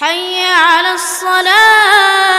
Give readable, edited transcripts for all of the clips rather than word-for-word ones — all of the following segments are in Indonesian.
حي على الصلاة.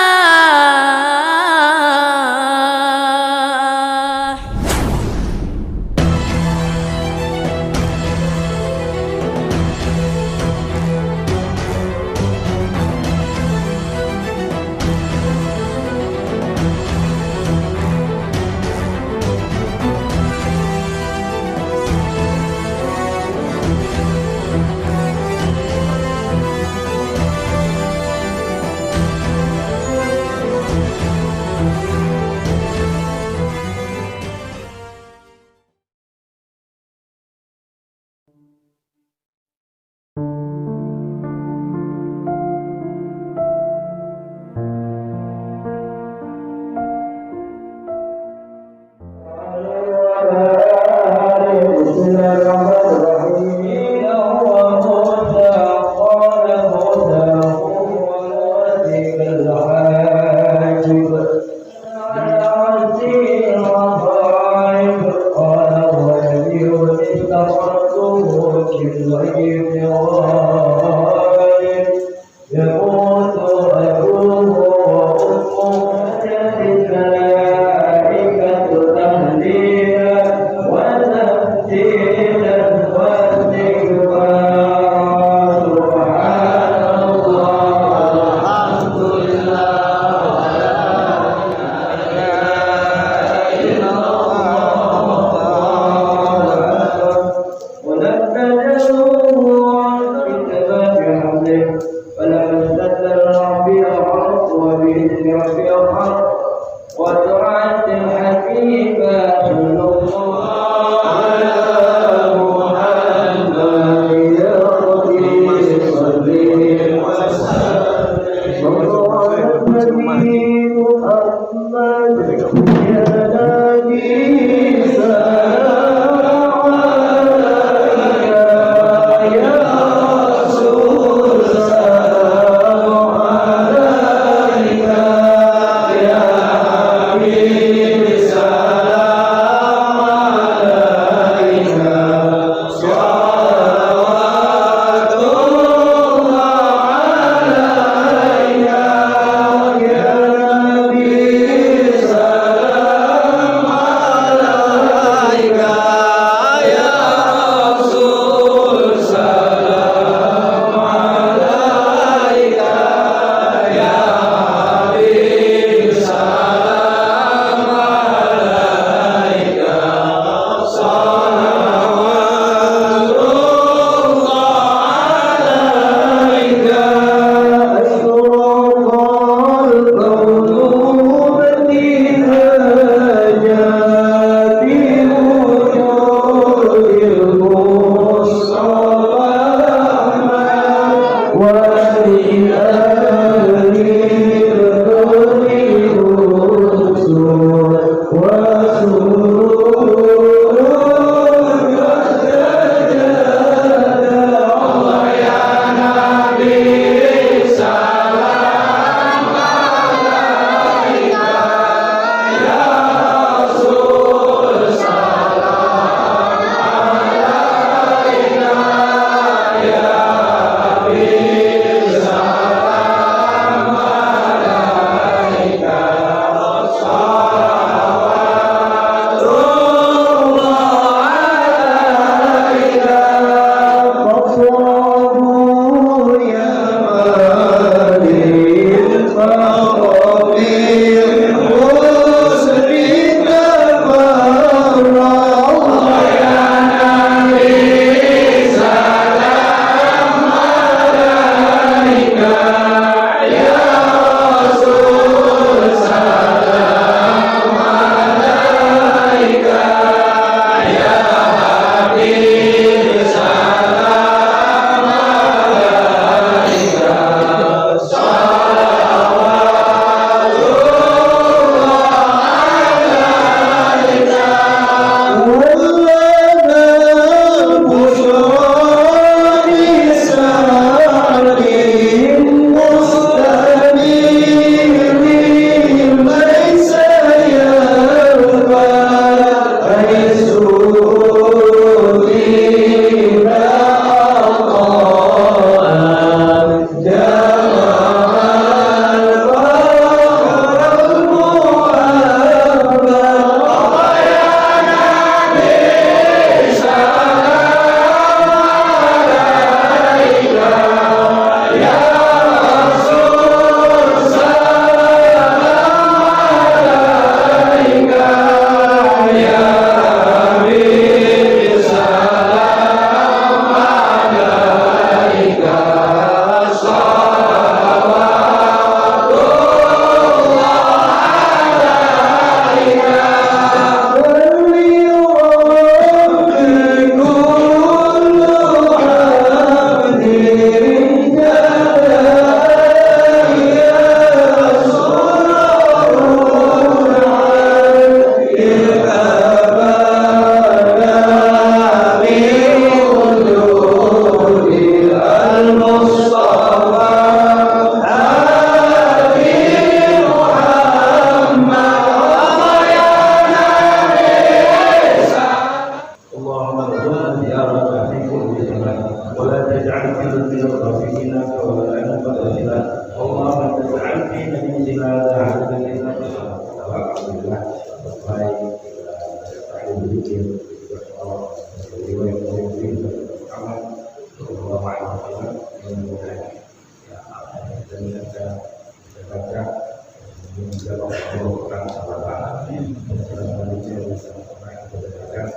sama-sama yang berjalan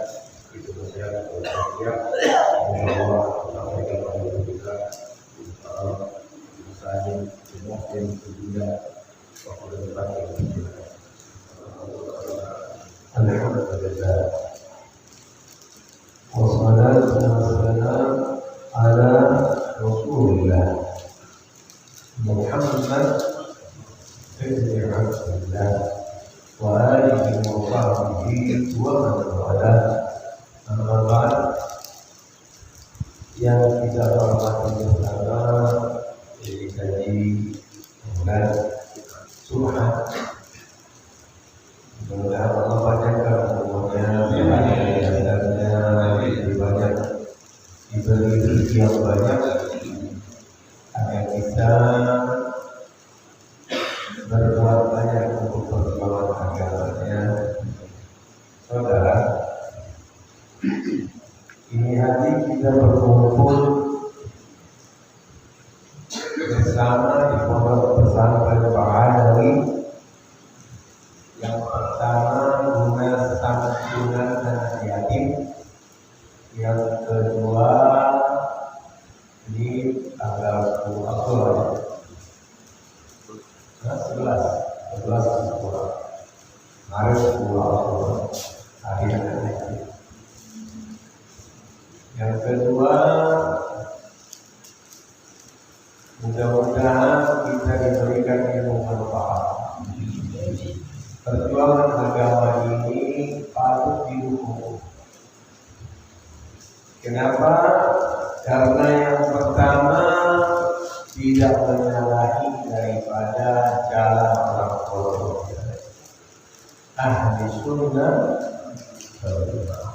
itu saja ya. Insyaallah kita pada kita saja semua yang sudah waktu depan alhamdulillah wassalatu wassalamu ala rasulillah Muhammad ibn Abdullah wa alihi wa sahbihi wa man wala. Amma ba'd, yang kita hormati bersama jadi kaji bulan Subhan. Mudah-mudahan Allah panjangkan umurnya, sehat-sehatnya, lebih banyak diberi rezeki yang banyak agar kita berbuat banyak untuk perjuangan agamanya. Saudara, ini hari kita berkumpul bersama di pondok pesantren Pak Adawi. Yang pertama guna santunan anak yatim, yang kedua ini tanggal 10 Maret 10 hari anak yatim. Yang kedua, mudah-mudahan kita diberikan ilmu manfaat. Perjuangan agama ini patut didukung. Kenapa? Karena yang pertama tidak menyalahi daripada jalan orang kodok. Ahli sunnah wal jamaah.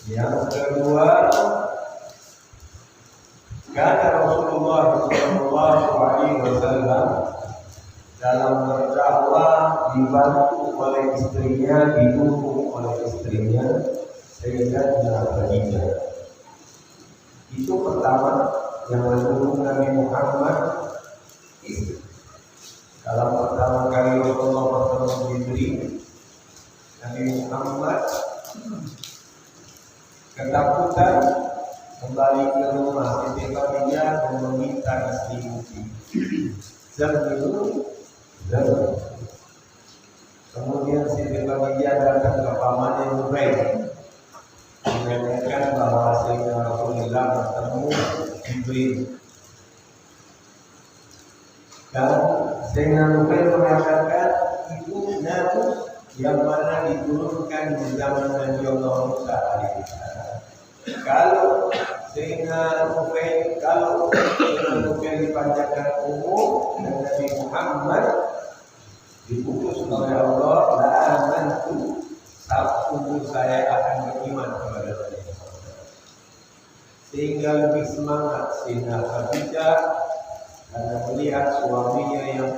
Yang kedua, kata Rasulullah SAW dalam berdakwah dibantu oleh istrinya, didukung oleh istrinya, Sayyidatina Khadijah. Itu pertama yang mendukung Nabi Muhammad istri. Dalam pertama kali Rasulullah bertemu Jibril, Nabi Muhammad ketakutan kembali ke rumah Siti Khadijah dan meminta istri-istri Zamil. Kemudian Siti Khadijah datang ke pamannya Nubail menanyakan bahwa Sayyidina Rasulullah bertemu Jibril, dan Sayyidina Nubail mengatakan itu Nabi yang mana diturunkan di zaman Nabi Allah Musa alaihissalam. Kalau Sayyidina Nubail dipanjangkan umur dan Nabi Muhammad diputus oleh Allah, la amantu, sungguh saya akan beriman kepada Nabi. Sehingga lebih semangat Sayyidina Khadijah karena melihat suaminya yang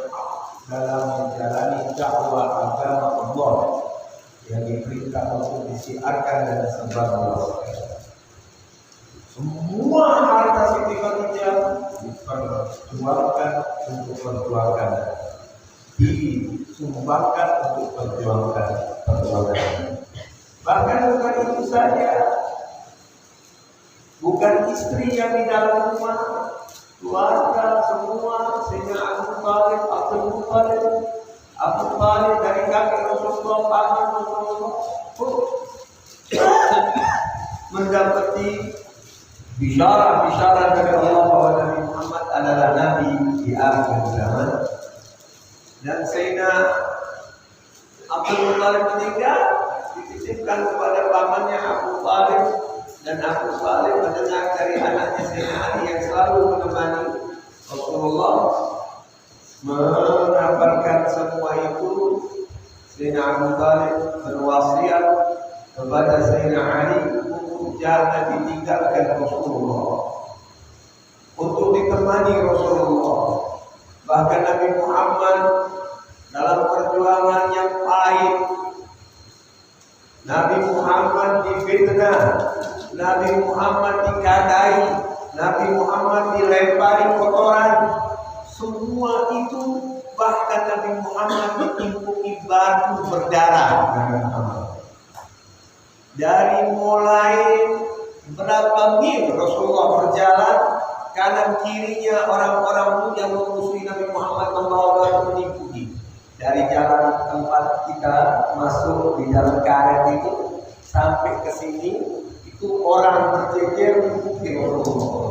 dalam menjalani dakwah agama Allah yang diperintah untuk disiarkan dan disebarluaskan. Semua harta Siti Khadijah diperjuangkan untuk perjuangan, disumbangkan untuk perjuangan. Bahkan bukan itu saja, bukan istri yang di dalam rumah, keluarga semua, Sayyidina Abdul Muttalib dari kakek Rasulullah, paman Rasulullah mendapati bisyarah dari Allah bahwa Nabi Muhammad adalah Nabi di akhir zaman. Dan Sayyidina Abdul Muttalib meninggal, dititipkan kepada pamannya Abu Thalib, dan Abu Thalib mendengar dari anaknya Sayyidina Ali yang selalu menemani Rasulullah, mengabarkan semua itu. Sayyidina Abu Thalib berwasiat kepada Sayyidina Ali untuk jangan ditinggalkan Rasulullah, untuk ditemani Rasulullah. Bahkan Nabi Muhammad dalam perjuangan yang pahit, Nabi Muhammad difitnah, Nabi Muhammad dikadai, Nabi Muhammad dilempari kotoran. Semua itu bahkan Nabi Muhammad ditimpuki batu berdarah. Dari mulai berapa mil Rasulullah berjalan, kanan kirinya orang-orang yang memusuhi Nabi Muhammad membawa batu menipuki. Dari jalan tempat kita masuk di jalan karet itu sampai ke sini itu orang berjejer menipuki Rasulullah.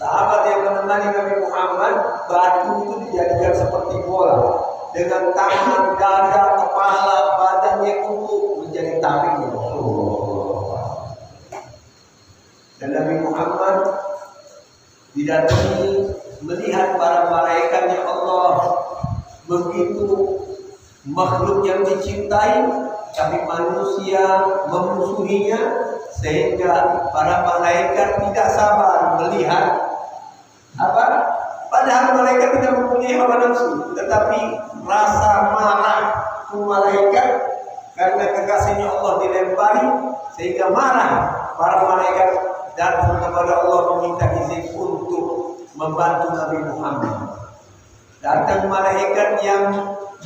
Sahabat yang menemani Nabi Muhammad, batu itu dijadikan seperti bola dengan tangan, dada, kepala, badannya untuk menjadi taring Rasulullah. Dan Nabi Muhammad didatangi melihat para malaikatnya Allah, begitu makhluk yang dicintai, tapi manusia memusuhinya, sehingga para malaikat tidak sabar melihat apa? Padahal malaikat tidak mempunyai hawa nafsu, tetapi rasa marah malaikat karena kekasihnya Allah dilempari, sehingga marah para malaikat datang kepada Allah meminta izin untuk membantu Nabi Muhammad. Datang malaikat yang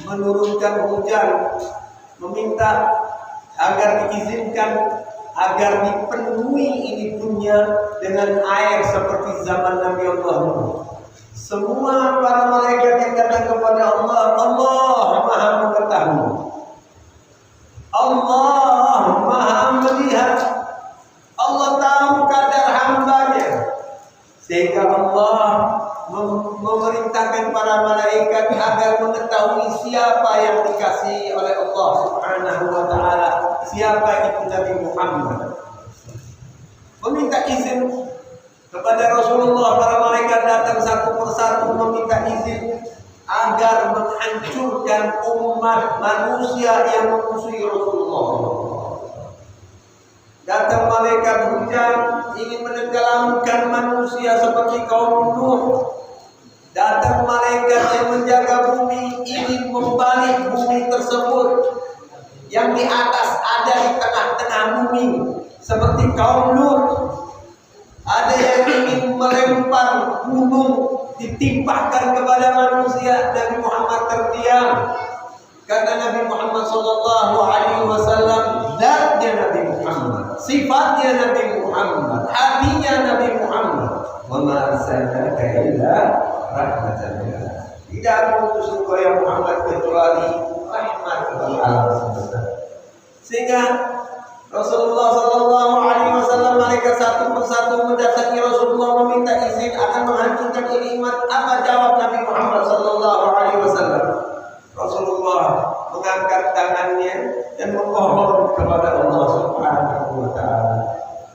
menurunkan hujan, meminta agar diizinkan agar dipenuhi ini dunia dengan air seperti zaman Nabi Allah Nuh. Semua para malaikat yang datang kepada Allah, Allah Maha mengetahui, Allah Maha melihat, Allah tahu kadar hambanya, sehingga Allah memerintahkan para malaikat agar mengetahui siapa yang dikasihi oleh Allah Subhanahu wa taala, siapa itu Nabi Muhammad. Meminta izin kepada Rasulullah, para malaikat datang satu persatu meminta izin agar menghancurkan umat manusia yang memusuhi Rasulullah. Datang malaikat hujan ingin menenggelamkan manusia seperti kaum Nuh. Datang malaikat yang menjaga bumi ingin membalik bumi tersebut yang di atas ada di tengah-tengah bumi seperti kaum Lut. Ada yang ingin melempar gunung ditimpakan kepada manusia. Nabi Muhammad terdiam. Kata Nabi Muhammad sallallahu alaihi wasallam, zatnya Nabi Muhammad, sifatnya Nabi Muhammad, hatinya Nabi Muhammad. Wa ma arsalnaka illa rahmatan lil alamin. Tidak mengutus engkau ya Muhammad kecuali rahmat bagi alam semesta. Sehingga Rasulullah sallallahu alaihi wasallam malaikat satu persatu mendatangi Rasulullah meminta izin akan menghancurkan ini umat. Apa jawab Nabi Muhammad sallallahu alaihi wasallam? Rasulullah mengangkat tangannya dan memohon kepada Allah Subhanahu wa taala,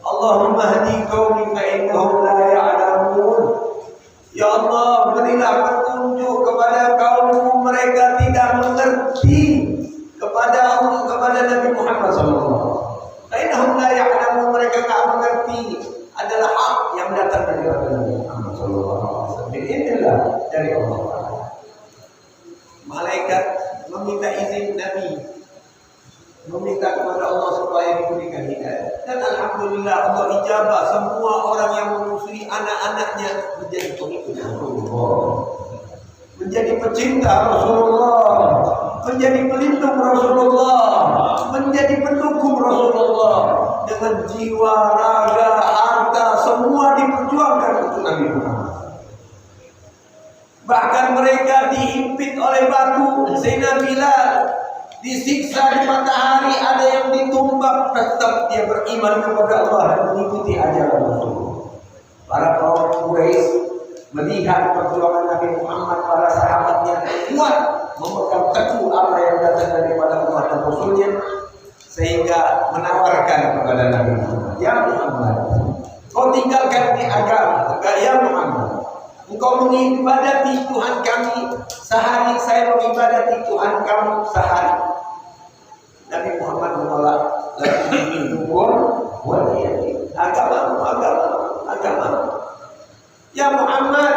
Allahumma hdi qaumi fa innahum la ya'lamun. Ya Allah, berilah petunjuk kepada kaummu, mereka tidak mengerti kepada Nabi Muhammad sallallahu alaihi wasallam. Fa innahum la ya'lamun, mereka tak mengerti adalah hak yang datang dari Nabi Muhammad sallallahu alaihi wasallam. Inilah dari Allah. Malaikat meminta izin Nabi, meminta kepada Allah supaya diberikan hidayah. Dan alhamdulillah Allah ijabah. Semua orang yang memusuhi anak-anaknya menjadi pengikut Rasulullah, menjadi pecinta Rasulullah, menjadi pelindung Rasulullah, menjadi pendukung Rasulullah. Dengan jiwa, raga, harta, semua diperjuangkan untuk Nabi Muhammad. Bahkan mereka dihimpit oleh batu. Zainab Bilal disiksa di matahari, ada yang ditumbak, tetap dia beriman kepada Allah dan mengikuti ajaran Rasulullah. Para kaum Quraisy melihat perjuangan Nabi Muhammad, para sahabatnya kuat memegang teguh apa yang datang daripada Allah dan Rasulnya, sehingga menawarkan kepada Nabi Muhammad, ya Muhammad, kau tinggalkan di agama, ya Muhammad, engkau mengibadati Tuhan kami sehari, saya mengibadati Tuhan kamu sehari. Nabi Muhammad menolak. Agama. Ya Muhammad,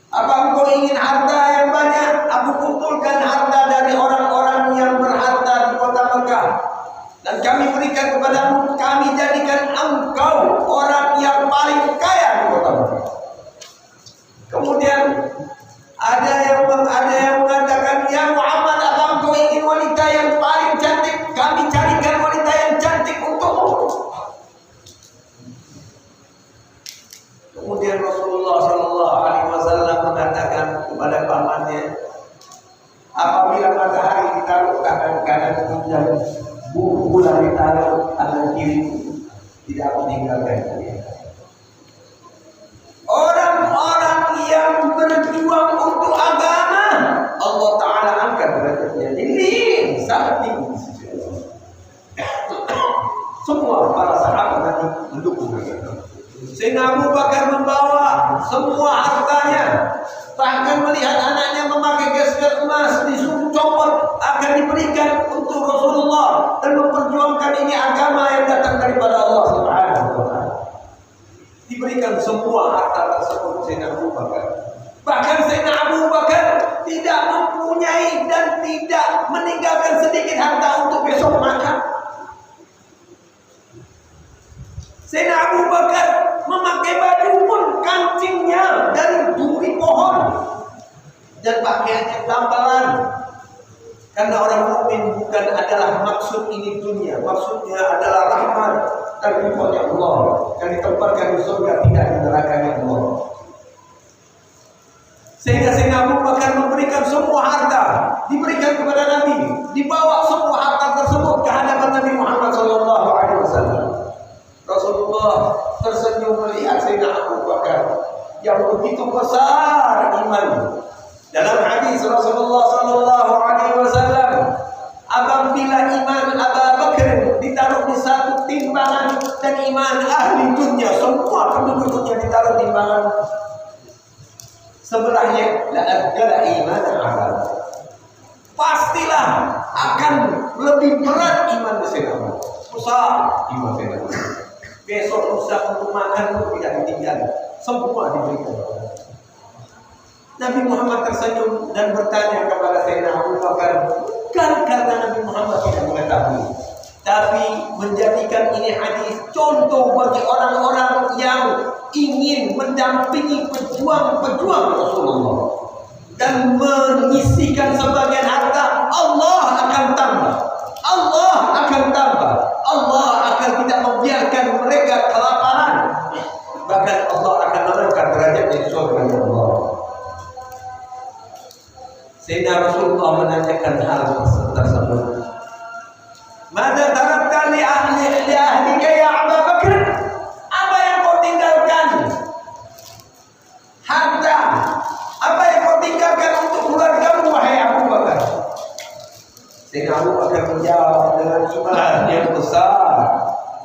apa engkau ingin harta yang banyak? Aku kumpulkan harta dari orang-orang yang berharta di kota Mekah, dan kami berikan kepadamu. Kami jadikan engkau orang yang paling kaya di kota Mekah. Kemudian ada yang dan bola ditaruh tangan kiri, tidak meninggalkan dia. Orang-orang yang berjuang untuk agama, Allah Ta'ala angkat derajatnya. Ini sangat tinggi. Semua para sahabat nanti mendukung agama. Sayyidina Abu Bakar membawa semua hartanya, bahkan melihat anaknya memakai gesper emas, disuruh copot agar diberikan untuk Rasulullah dan memperjuangkan ini agama yang datang daripada Allah Subhanahu wa Ta'ala. Diberikan semua harta tersebut Sayyidina Abu Bakar. Bahkan Sayyidina Abu Bakar tidak mempunyai dan tidak meninggalkan sedikit harta untuk besok makan. Sayyidina Abu Bakar memakai baju pun kancingnya dari duri pohon dan pakaiannya tambalan. Karena orang mukmin bukan adalah maksud ini dunia, maksudnya adalah rahmat dan ridhonya Allah, yang ditempatkan di surga, tidak di nerakanya Allah. Sehingga Sayyidina Abu Bakar memberikan semua harta, diberikan kepada Nabi, dibawa semua harta tersebut ke hadapan Nabi Muhammad SAW. Rasulullah tersenyum melihat Sayyidina Abu Bakar yang begitu besar iman. Dalam hadis Rasulullah SAW, apabila iman Abu Bakar ditaruh di satu timbangan dan iman ahli dunia, semua penduduk dunia ditaruh timbangan sebelahnya, la adala iman al-abad, pastilah akan lebih berat iman Sayyidina. Besar iman Sayyidina. Besok lusa untuk makan pun tidak ditinggal, semua diberikan. Nabi Muhammad tersenyum dan bertanya kepada Sayyidina Abu Bakar, bukan karena Nabi Muhammad tidak mengetahui, tapi menjadikan ini hadis contoh bagi orang-orang yang ingin mendampingi pejuang-pejuang Rasulullah dan menyisihkan sebagian harta. Allah akan tambah, Allah akan tambah, Allah akan tidak membiarkan mereka kelaparan, bahkan Allah akan mengangkat derajatnya di surga Allah. Sayyidina Rasulullah menanyakan hal tersebut. Mada tarakta li ahlika ya Abu Bakar? Apa yang kau tinggalkan? Harta. Apa yang kau tinggalkan untuk keluargamu, wahai Abu Bakar? Sayyidina Abu Bakar menjawab dengan iman yang besar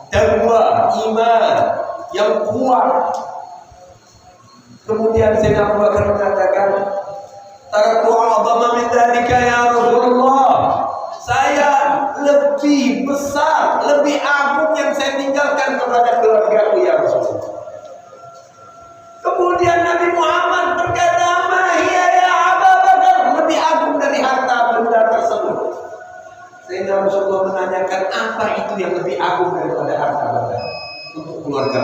dan iman yang kuat. Kemudian Sayyidina Abu Bakar mengatakan, taraktu a'zama min dzalika ya Rasulullah. Saya lebih besar, lebih agung yang saya tinggalkan kepada keluargaku ya Rasulullah. Kemudian Nabi Muhammad berkata, "Mahia ya Abu Bakar," lebih agung dari harta benda tersebut. Sehingga Rasulullah menanyakan, apa itu yang lebih agung daripada harta benda untuk keluarga?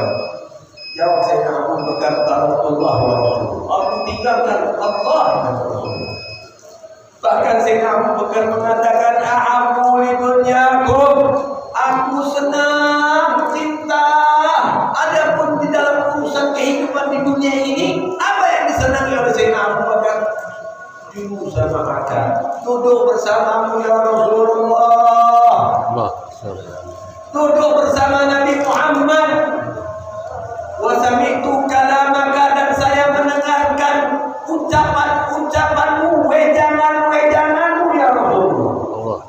Jawab Sayyidina Abu Bakar, "Allah wa Rasulullah." Aku tinggalkan Allah dan Rasulullah. Bahkan Sayyidina Abu Bakar mengatakan, "Ahabbu li dunyakum." Aku senang, cinta. Adapun di dalam urusan kehidupan di dunia ini, apa yang disenangi oleh Sayyidina Abu Bakar? Duduk sama makan, duduk bersamamu ya Rasulullah. Duduk bersama Nabi Muhammad. Wa sami'tu kalamaka, dan saya mendengarkan ucapan-ucapanmu, wejangan-wejanganmu ya Rasulullah.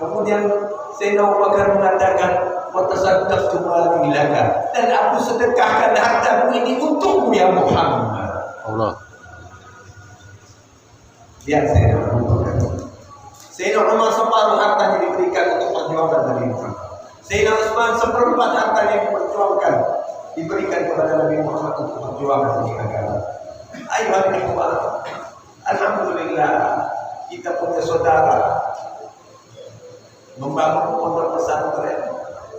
Kemudian Sayyidina Abu Bakar mengatakan, wa tasaddaqtu mali laka, dan aku sedekahkan hartaku ini untukmu ya Muhammad. Allah. Lihat Sayyidina Abu Bakar. Sayyidina Umar separuh hartanya diberikan untuk perjuangan Nabi Muhammad. Sayyidina Utsman seperempat hartanya diperjuangkan, diberikan kepada Nabi Muhammad untuk perjuangan ini agama. Ayuhan ikhwah, alhamdulillah kita punya saudara membangun pondok pesantren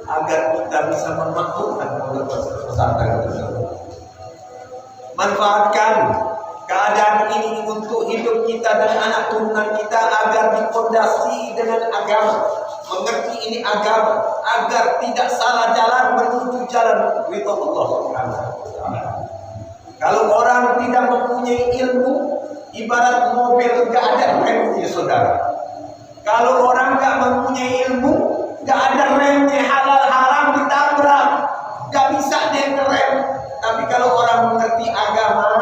agar kita bisa memakmurkan pondok pesantren tersebut. Manfaatkan keadaan ini untuk hidup kita dan anak turunan kita agar dipondasi dengan agama, mengerti ini agama, agar tidak salah jalan menuju jalan ridha Allah Subhanahu wa Ta'ala. Kalau orang tidak mempunyai ilmu, ibarat mobil enggak ada remnya saudara. Kalau orang nggak mempunyai ilmu, nggak ada remnya, halal haram ditabrak, nggak bisa dia ngerem. Tapi kalau orang mengerti agama,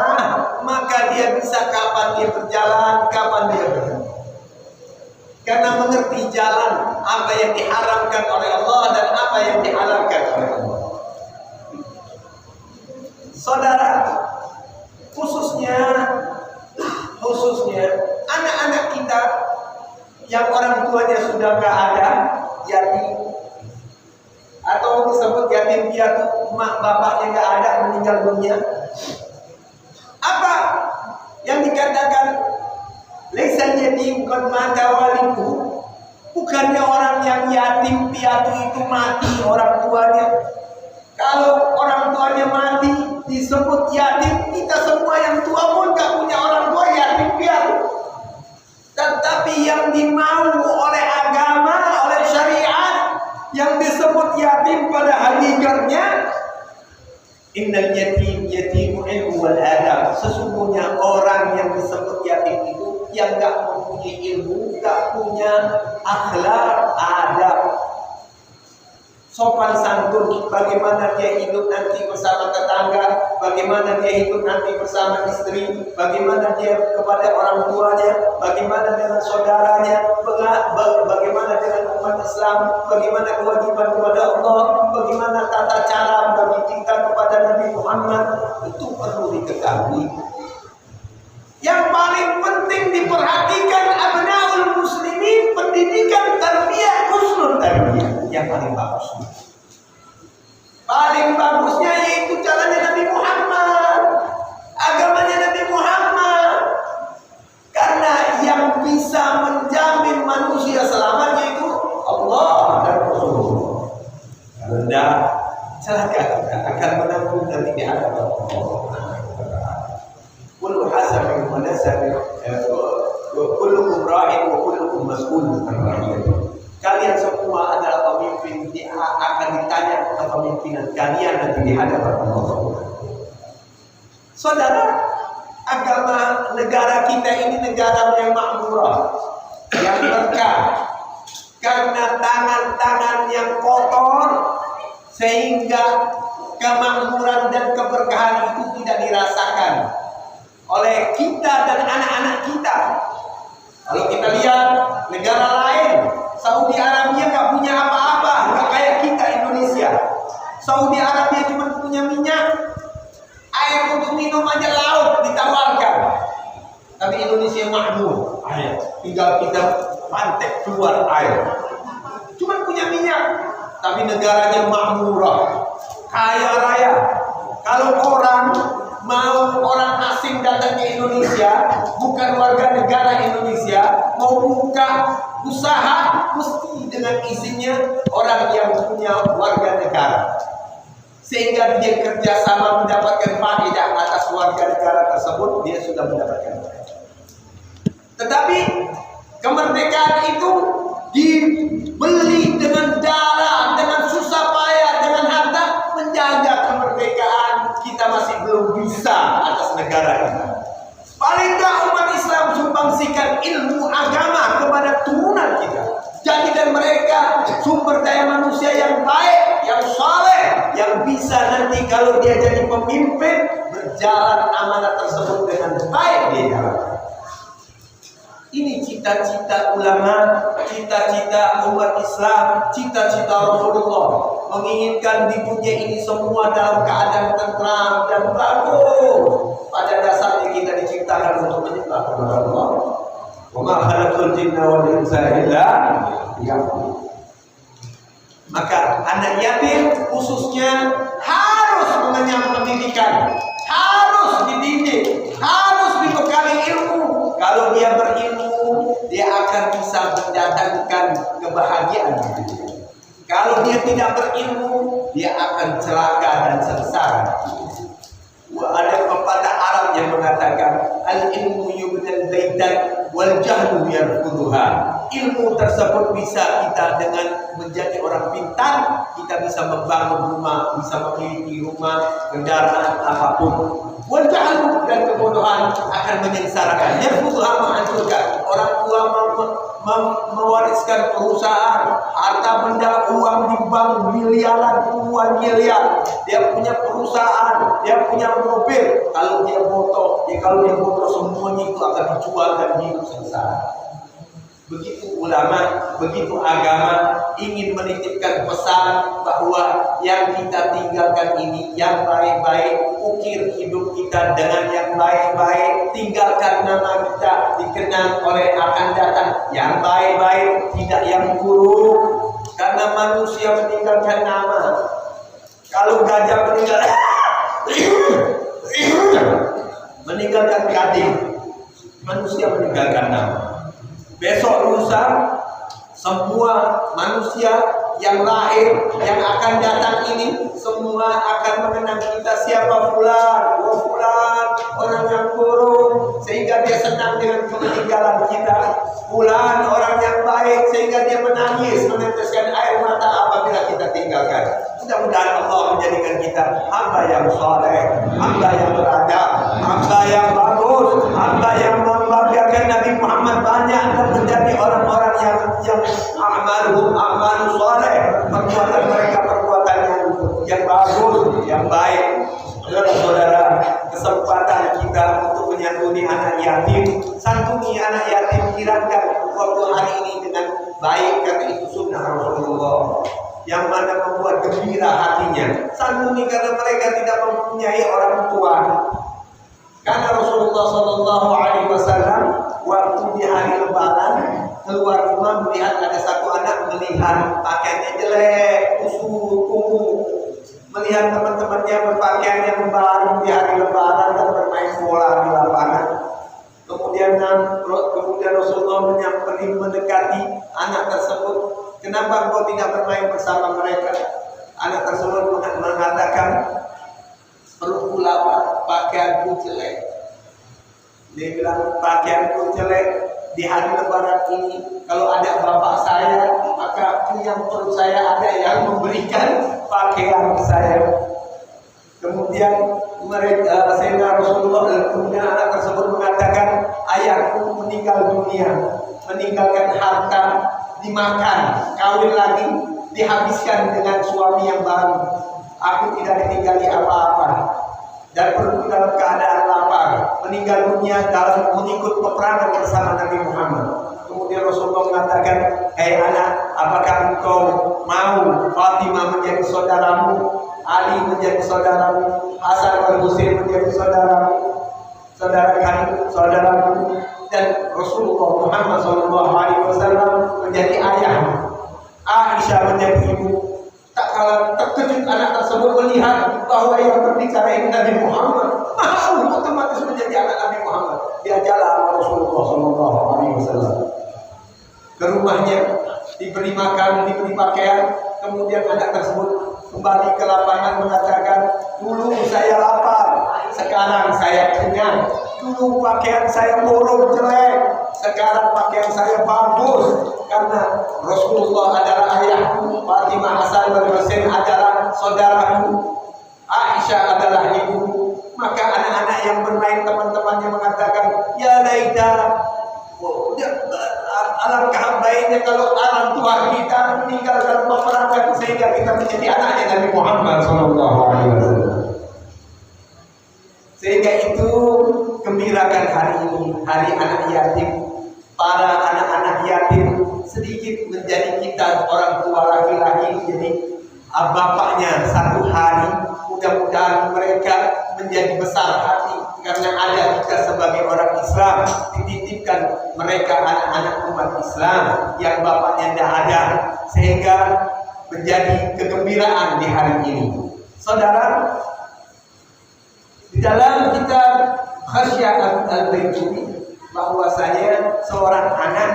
maka dia bisa kapan dia berjalan, kapan dia berhenti. Karena mengerti jalan apa yang diharamkan oleh Allah dan apa yang dihalalkan oleh Allah. Saudara, khususnya anak-anak kita yang orang tuanya sudah nggak ada, yatim, atau disebut yatim piatu, mak bapaknya nggak ada, meninggal dunia. Apa yang dikatakan laisa yatim qad mata walidu? Bukannya orang yang yatim piatu itu mati orang tuanya. Kalau orang tuanya mati disebut yatim, kita semua yang tua pun nggak punya orang tua yatim piatu. Tetapi yang dimau oleh agama, oleh syariat, yang disebut yatim pada hakikatnya, innal yatim yatimu ilmu wal adab. Sesungguhnya orang yang disebut yatim itu yang nggak mempunyai ilmu, nggak punya akhlak, adab, sopan santun, bagaimana dia hidup nanti bersama tetangga, bagaimana dia hidup nanti bersama istri, bagaimana dia kepada orang tuanya, bagaimana dengan saudaranya, bagaimana dengan umat Islam, bagaimana kewajiban kepada Allah, bagaimana tata cara bagi kita kepada Nabi Muhammad, itu perlu diketahui. Yang paling penting diperhatikan abnaul muslimin, pendidikan tarbiyah, husnul tarbiyah yang paling bagus. Paling bagusnya yaitu caranya Nabi Muhammad, agamanya Nabi Muhammad. Karena yang bisa menjamin manusia selamat yaitu Allah dan Rasulullah. Anda celaka kita akan menanggung nanti di hadapan Allah. Kullu hasabin wa nasabin kullukum ra'in wa kullukum mas'ulun an ra'iyatihi. Kalian semua adalah pemimpin, akan ditanya kepemimpinan kalian nanti di hadapan Allah. Saudara, agama negara kita ini negara yang makmurah, yang berkah. Karena tangan-tangan yang kotor, sehingga kemakmuran dan keberkahan itu tidak dirasakan oleh kita dan anak-anak kita. Kalau kita lihat negara lain, Saudi Arabia nggak punya apa-apa, nggak kayak kita Indonesia. Saudi Arabia cuma punya minyak, air untuk minum aja laut ditawarkan. Tapi Indonesia makmur, air tinggal kita pantek keluar air. Cuma punya minyak, tapi negaranya makmurah, kaya raya. Kalau orang asing datang ke Indonesia, bukan warga negara Indonesia, mau buka usaha mesti dengan izinnya orang yang punya warga negara, sehingga dia kerjasama mendapatkan faedah atas warga negara tersebut, dia sudah mendapatkan faedah. Tetapi kemerdekaan itu dibeli dengan darah, dengan susah payah, dengan harta. Menjaga kemerdekaan kita masih belum bisa atas negara kita. Paling tidak umat Islam sumbangsikan ilmu agama kepada turunan kita. Jadikan mereka sumber daya manusia yang baik, yang saleh, yang bisa nanti kalau dia jadi pemimpin, berjalan amanat tersebut dengan baik di jalan. Ini cita-cita ulama, cita-cita umat Islam, cita-cita Rasulullah. Menginginkan di dunia ini semua dalam keadaan tenteram dan bagus. Pada dasarnya kita diciptakan untuk menyembah kepada Allah. Wa ma khalaqtul jinna wal insa illa liya'budun. Maka anak yatim khususnya harus mengenyam pendidikan, harus dididik, harus dibekali ilmu. Kalau dia berilmu, dia akan bisa mendatangkan kebahagiaan. Kalau dia tidak berilmu, dia akan celaka dan sengsara. Ada pepatah Arab yang mengatakan al-ilmu yubnal baitan wal jahlu yarfuduha. ilmu tersebut bisa kita dengan menjadi orang pintar, kita bisa membangun rumah, bisa memiliki rumah, kendaraan apapun. Wajahmu dan kebodohan akan menyengsarakan. Yang butuh menghancurkan. Orang tua mewariskan perusahaan, harta benda, uang di bank miliaran, puluhan miliar. Dia punya perusahaan, dia punya mobil. Kalau dia foto, semuanya itu akan dijual dan hidup sengsara. Begitu ulama, begitu agama ingin menitipkan pesan bahwa yang kita tinggalkan ini yang baik-baik, ukir hidup kita dengan yang baik-baik, tinggalkan nama kita dikenang oleh akan datang yang baik-baik, tidak yang buruk. Karena manusia meninggalkan nama. Kalau gajah meninggalkan gading, manusia meninggalkan nama. Besok lusa semua manusia yang lahir yang akan datang ini semua akan mengenang kita siapa fulan, oh fulan orang yang buruk sehingga dia senang dengan peninggalan kita. Fulan orang yang baik sehingga dia menangis meneteskan air mata apabila kita tinggalkan. Mudah-mudahan Allah menjadikan kita hamba yang saleh, hamba yang beradab, hamba yang bagus, hamba yang membahagiakan Nabi Muhammad banyak dan menjadi orang-orang yang amalu saleh, perbuatan mereka perbuatan yang bagus, yang baik. Saudara-saudara, kesempatan kita untuk menyantuni anak yatim, santuni anak yatim, kirakan waktu hari ini dengan baik, karena itu sunnah Rasulullah yang mana membuat gembira hatinya. Santuni karena mereka tidak mempunyai orang tua. Karena Rasulullah Shallallahu Alaihi Wasallam waktu di hari Lebaran keluar rumah melihat ada satu anak melihat pakaiannya jelek, kusut, kumuh, melihat teman-temannya berpakaian yang baru di hari Lebaran dan bermain bola di lapangan. Kemudian Rasulullah mendekati anak tersebut. Kenapa engkau tidak bermain bersama mereka? Anak tersebut mengatakan, perutku lapar, pakaianku jelek. Dia bilang, pakaianku jelek. Di hari Lebaran ini, kalau ada bapak saya, maka yang perut saya ada yang memberikan pakaian saya. Kemudian Sayyidina Rasulullah, kemudian anak tersebut mengatakan, ayahku meninggal dunia, meninggalkan harta, dimakan, kawin lagi, dihabiskan dengan suami yang baru. Aku tidak ditinggali apa-apa dan perlu dalam keadaan lapar, meninggal dunia dalam mengikut peperangan bersama Nabi Muhammad. Kemudian Rasulullah mengatakan, hei anak, apakah engkau mau Fatimah menjadi saudaramu, Ali menjadi saudaramu, Hasan dan Husain menjadi saudaramu, saudaramu, dan Rasulullah Muhammad SAW menjadi ayah, Aisyah menjadi ibu. Tak kalah terkejut anak tersebut melihat bahwa yang berbicara ini Nabi Muhammad, mau otomatis menjadi anak Nabi Muhammad. Dia jalan Rasulullah SAW ke rumahnya, diberi makan, diberi pakaian. Kemudian anak tersebut kembali ke lapangan mengatakan, dulu saya lapar, sekarang saya kenyang. Dulu pakaian saya buruk jelek, sekarang pakaian saya bagus. Karena Rasulullah adalah ayahku, Fatimah, Hasan dan Husain adalah saudaraku, Aisyah adalah ibuku. Maka anak-anak yang bermain teman-temannya mengatakan, ya laita, alangkah baiknya kalau orang tua kita meninggal dalam peperangan sehingga kita menjadi anaknya Nabi Muhammad SAW. Sehingga itu gembirakan hari ini, hari anak yatim. Para anak-anak yatim sedikit menjadi kita orang tua laki-laki menjadi bapaknya satu hari. Mudah-mudahan mereka menjadi besar hati karena ada kita sebagai orang Islam, dititipkan mereka anak-anak umat Islam yang bapaknya tidak ada, sehingga menjadi kegembiraan di hari ini. Saudara, di dalam kitab Khasyiat al-Baituni bahwasanya seorang anak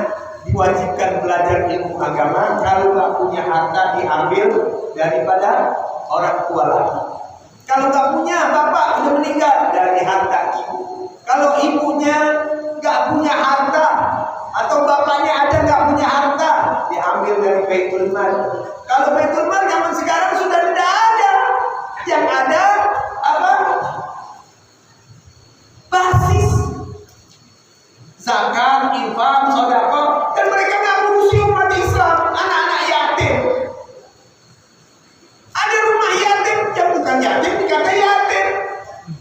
diwajibkan belajar ilmu agama. Kalau nggak punya harta diambil daripada orang tua lagi. Kalau nggak punya, bapak sudah meninggal, dari harta ibu. Kalau ibunya nggak punya harta, Atau bapaknya ada nggak punya harta, diambil dari Baitul Mal. Kalau Baitul Mal zaman sekarang sudah tidak ada. Yang ada apa? Basis zakat, infak, sedekah, dan mereka nggak ngurusi umat Islam, anak-anak yatim. Ada rumah yatim yang bukan yatim dikata yatim.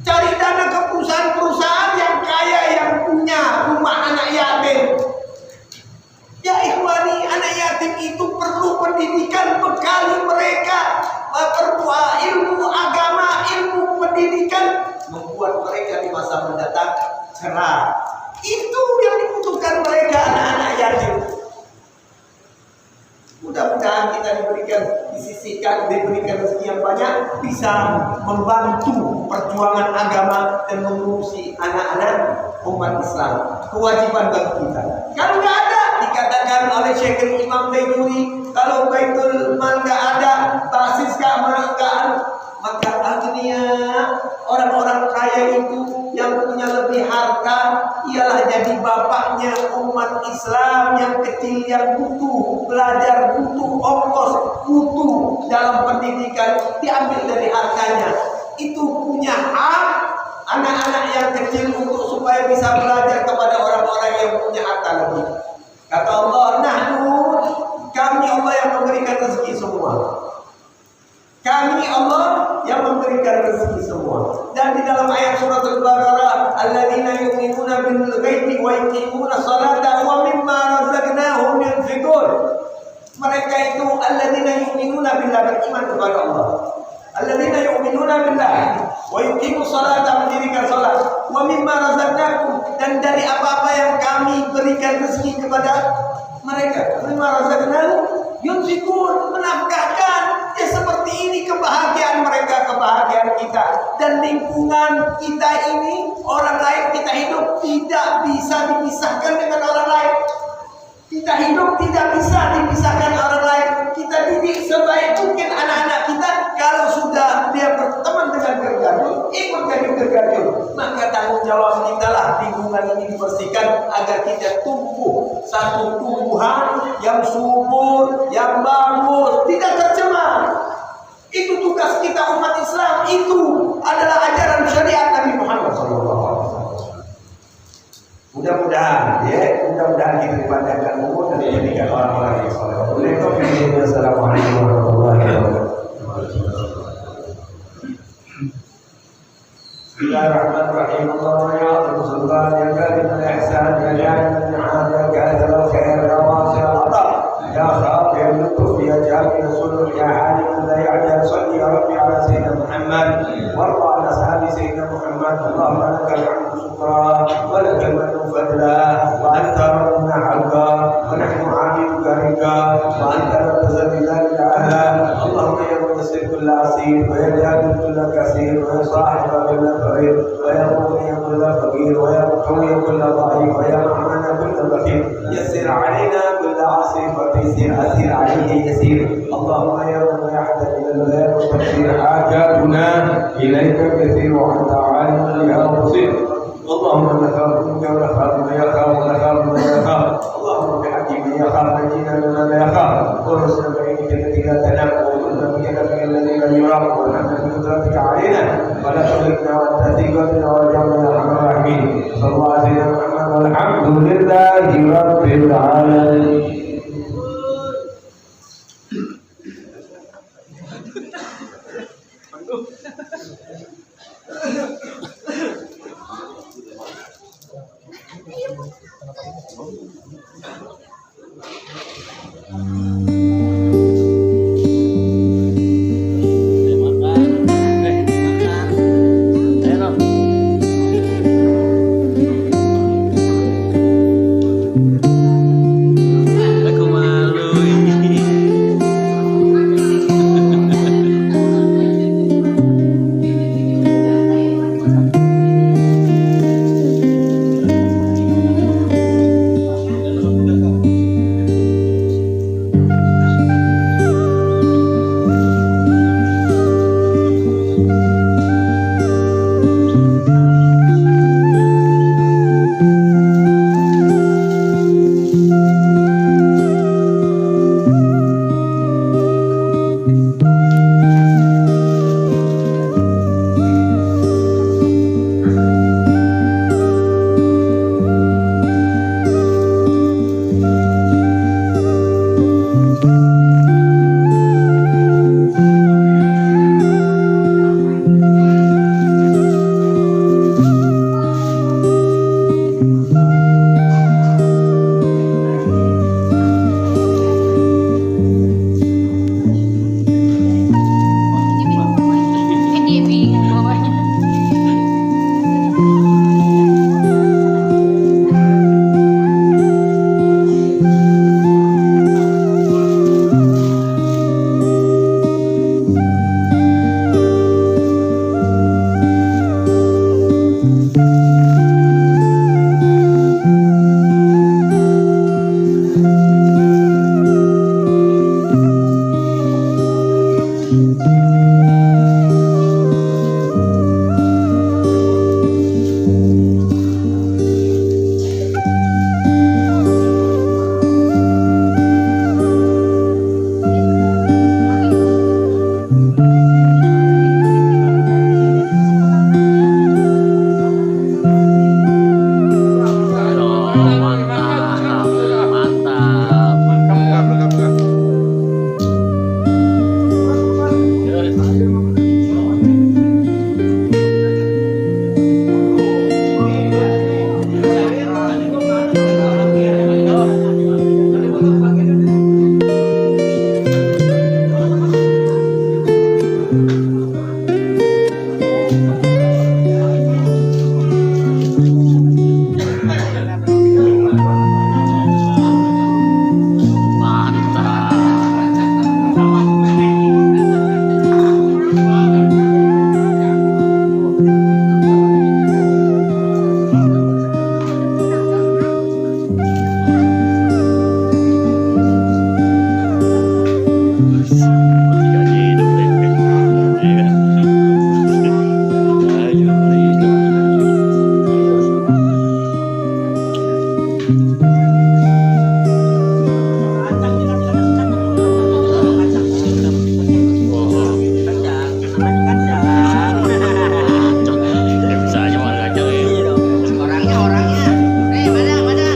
Cari dana ke perusahaan-perusahaan yang kaya yang punya rumah anak yatim. Ya ikhwani, anak yatim itu perlu pendidikan, bekali mereka ilmu agama, ilmu pendidikan, membuat mereka di masa mendatang cerah. Itu yang dibutuhkan mereka, anak-anak yatim. Mudah-mudahan kita diberikan rezeki yang banyak, bisa membantu perjuangan agama dan mengurusi anak-anak umat Islam. Kewajiban bagi kita. Kalau nggak ada, dikatakan oleh Syekh Imam Baituri, kalau Baitul Mal nggak ada, basis kemerdekaan, maka akhirnya orang-orang kaya itu yang punya lebih harta ialah jadi bapaknya umat Islam yang kecil, yang butuh belajar, butuh ongkos, butuh dalam pendidikan, diambil dari hartanya. Itu punya hak anak-anak yang kecil untuk supaya bisa belajar kepada orang-orang yang punya harta lebih. Kata Allah, kami Allah yang memberikan rezeki semua. Kami Allah yang memberikan rezeki semua. Dan di dalam ayat surat Al-Baqarah, alladzina yu'minuna bil ghaibi wa yuqimuna sholata wa mimma razaqnahum yunfiqun. Mereka itu alladzina yu'minuna billahi, beriman kepada Allah. Alladzina yu'minuna billahi wa yuqimu sholata, mendirikan salat, wa mimma razaqnakum, dan dari apa-apa yang kami berikan rezeki kepada mereka. Mimma razaqnahum yunfiqun, menafkahkan. Ya seperti ini kebahagiaan mereka, kebahagiaan kita. Dan lingkungan kita ini, orang lain kita hidup tidak bisa dipisahkan dengan orang lain. Kita hidup tidak bisa dipisahkan orang lain. Kita didik sebaik mungkin anak-anak kita. Kalau sudah dia berteman dengan gergaji, ikut jadi gergaji, maka tanggung jawab kita lah lingkungan ini dibersihkan agar kita tumbuh satu tumbuhan yang subur, yang bagus, tidak tercemar. Itu tugas kita umat Islam. Itu adalah ajaran syariat Nabi Muhammad SAW. Mudah-mudahan kita dipandangkan umur dan dijadikan orang-orang yang saleh. Assalamualaikum warahmatullahi wabarakatuh. Bismillahirrahmanirrahim. Allahumma ya Rabb sultan ya karim al ihsan ya jami' al ni'am ya kathir al khair ya wasi' al ata ya khafi al lutuf ya jami' al sulh ya alim la ya'jal. Salli ya Rabbi ala sayyidina Muhammad warda ala ashabi sayyidina Muhammad. Allahumma lakal hamdu syukra wa lakal mannu fadla wa anta rabbuna halqa wa nahnu 'abiduka rika wa anta rabbuna billahi ta'ala. Allahumma ya muyassir kull asir wa ya jabir kull kasir wa ya sahib kull فريد ويا مغني كل فقير ويا مقوي كل ضعيف ويا معمن كل بخيل. يسر علينا كل عسير وتيسير أسير عليه يسير. اللهم يا من يحتاج إلى البلاء والتبشير حاجاتنا إليك كثير وأنت عالم بها بصير. اللهم نخاف منك ونخاف من يخاف ونخاف من يخاف. اللهم بحق من يخاف نجينا ممن لا يخاف. ورسل بعينك التي لا تنام وكنا بيدك الذي لا يرام ونحن بقدرتك علينا ولا تهلكنا وانت ثقتنا وارجعنا يا ارحم الراحمين. صلى الله عليه وسلم والحمد لله رب العالمين. Gaji hidup deh. Iya. Ayo hidup. Oh, ya bisa aja malah kacang ya. Orangnya. Mana?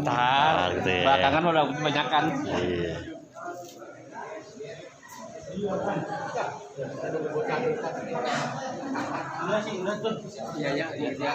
Ntar gitu ya. Belakangan udah kebanyakan. Iya. Iya.